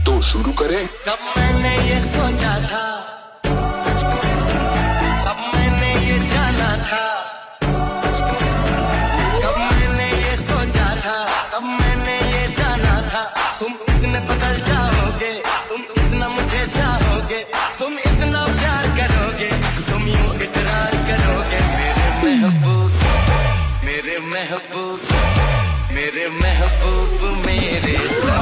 तो शुरू करें। कब मैंने ये सोचा था, कब मैंने ये जाना था, कब मैंने ये सोचा था, कब मैंने ये जाना था। तुम इतने बदल जाओगे, तुम इतना मुझे चाहोगे, तुम इतना प्यार करोगे, तुम यूं इकरार करोगे। मेरे महबूब, मेरे महबूब, मेरे महबूब, मेरे साथ।